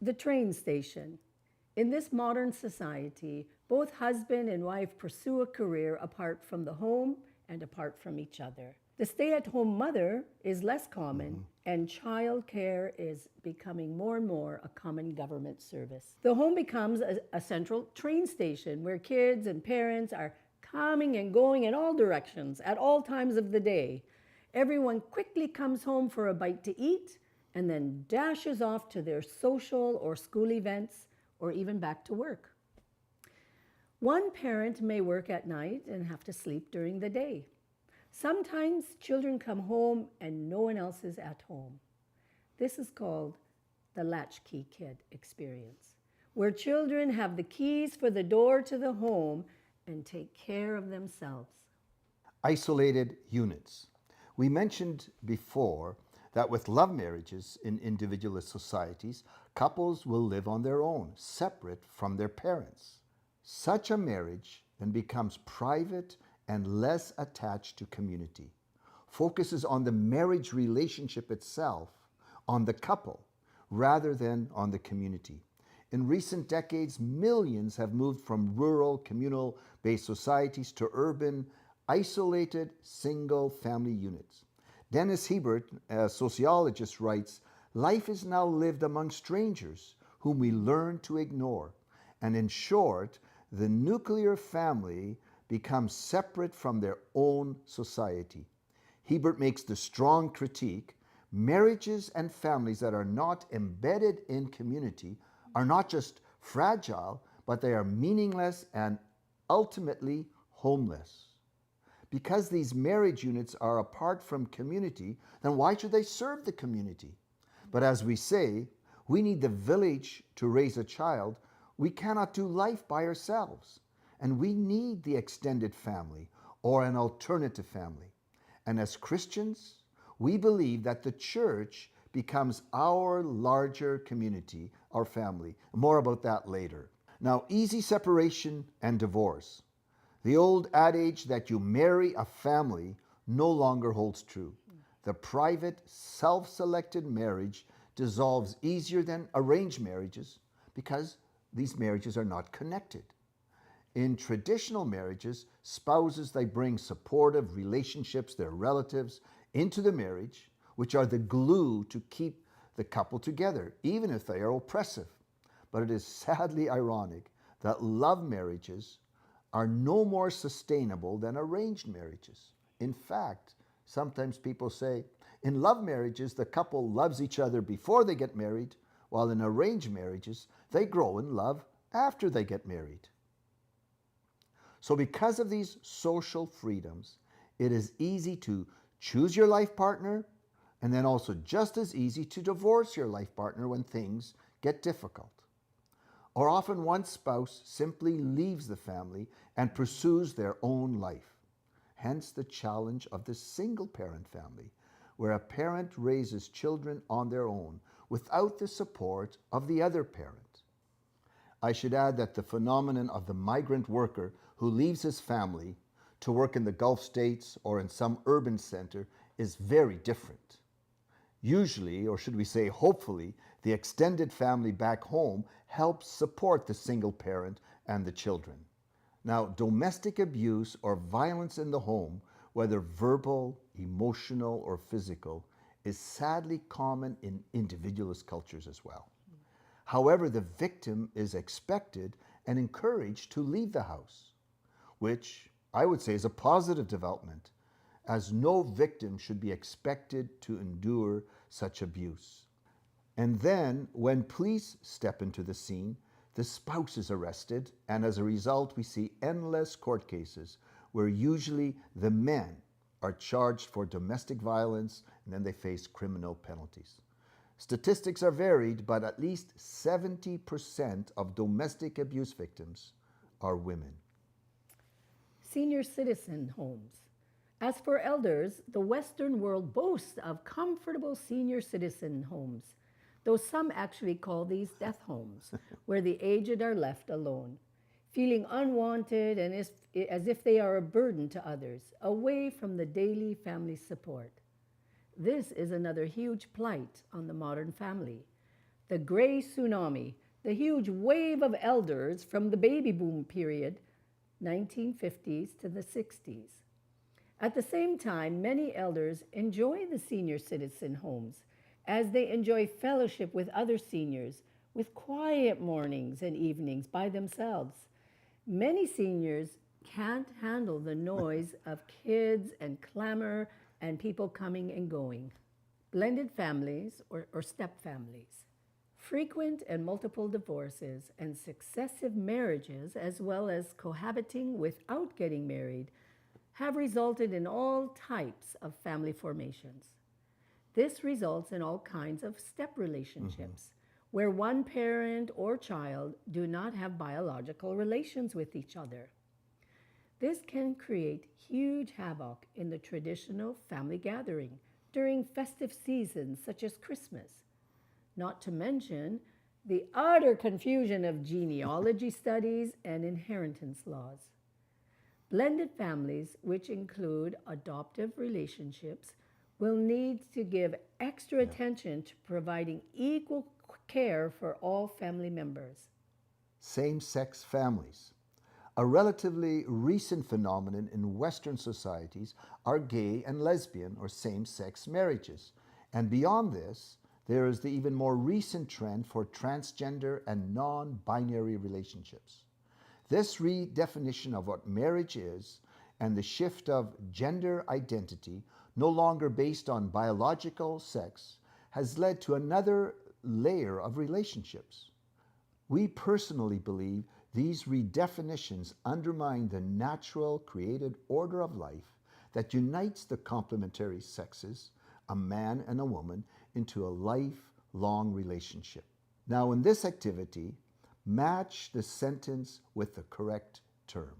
The train station. In this modern society, both husband and wife pursue a career apart from the home and apart from each other. The stay at home mother is less common, and child care is becoming more and more a common government service. The home becomes a central train station where kids and parents are coming and going in all directions at all times of the day. Everyone quickly comes home for a bite to eat and then dashes off to their social or school events or even back to work. One parent may work at night and have to sleep during the day. Sometimes children come home and no one else is at home. This is called the latchkey kid experience, where children have the keys for the door to the home and take care of themselves. Isolated units. We mentioned before that with love marriages in individualist societies, couples will live on their own, separate from their parents. Such a marriage then becomes private and less attached to community, focuses on the marriage relationship itself, on the couple, rather than on the community. In recent decades, millions have moved from rural, communal-based societies to urban, isolated, single-family units. Dennis Hebert, a sociologist, writes, "Life is now lived among strangers whom we learn to ignore." And in short, the nuclear family becomes separate from their own society. Hebert makes the strong critique: marriages and families that are not embedded in community are not just fragile, but they are meaningless and ultimately homeless. Because these marriage units are apart from community, then why should they serve the community? But as we say, we need the village to raise a child. We cannot do life by ourselves. And we need the extended family or an alternative family. And as Christians, we believe that the church becomes our larger community, our family. More about that later. Now, easy separation and divorce. The old adage that you marry a family no longer holds true. The private, self-selected marriage dissolves easier than arranged marriages because these marriages are not connected. In traditional marriages, spouses, they bring supportive relationships, their relatives, into the marriage, which are the glue to keep the couple together, even if they are oppressive. But it is sadly ironic that love marriages are no more sustainable than arranged marriages. In fact, sometimes people say, in love marriages, the couple loves each other before they get married, while in arranged marriages, they grow in love after they get married. So because of these social freedoms, it is easy to choose your life partner, and then also just as easy to divorce your life partner when things get difficult. Or often one spouse simply leaves the family and pursues their own life. Hence the challenge of the single-parent family, where a parent raises children on their own without the support of the other parent. I should add that the phenomenon of the migrant worker who leaves his family to work in the Gulf states or in some urban center is very different. Usually, or should we say hopefully, the extended family back home helps support the single parent and the children. Now, domestic abuse or violence in the home, whether verbal, emotional, or physical, is sadly common in individualist cultures as well. However, the victim is expected and encouraged to leave the house, which I would say is a positive development, as no victim should be expected to endure such abuse. And then, when police step into the scene, the spouse is arrested, and as a result, we see endless court cases where usually the men are charged for domestic violence and then they face criminal penalties. Statistics are varied, but at least 70% of domestic abuse victims are women. Senior citizen homes. As for elders, the Western world boasts of comfortable senior citizen homes, though some actually call these death homes, where the aged are left alone, feeling unwanted and as if they are a burden to others, away from the daily family support. This is another huge plight on the modern family. The gray tsunami, the huge wave of elders from the baby boom period, 1950s to the 60s. At the same time, many elders enjoy the senior citizen homes as they enjoy fellowship with other seniors, with quiet mornings and evenings by themselves. Many seniors can't handle the noise of kids and clamor and people coming and going. Blended families or step families. Frequent and multiple divorces and successive marriages, as well as cohabiting without getting married, have resulted in all types of family formations. This results in all kinds of step relationships, where one parent or child do not have biological relations with each other. This can create huge havoc in the traditional family gathering during festive seasons such as Christmas, not to mention the utter confusion of genealogy studies and inheritance laws. Blended families, which include adoptive relationships, will need to give extra attention to providing equal care for all family members. Same-sex families. A relatively recent phenomenon in Western societies are gay and lesbian or same-sex marriages. And beyond this, there is the even more recent trend for transgender and non-binary relationships. This redefinition of what marriage is and the shift of gender identity, no longer based on biological sex, has led to another layer of relationships. We personally believe these redefinitions undermine the natural created order of life that unites the complementary sexes, a man and a woman, into a lifelong relationship. Now, in this activity, match the sentence with the correct term.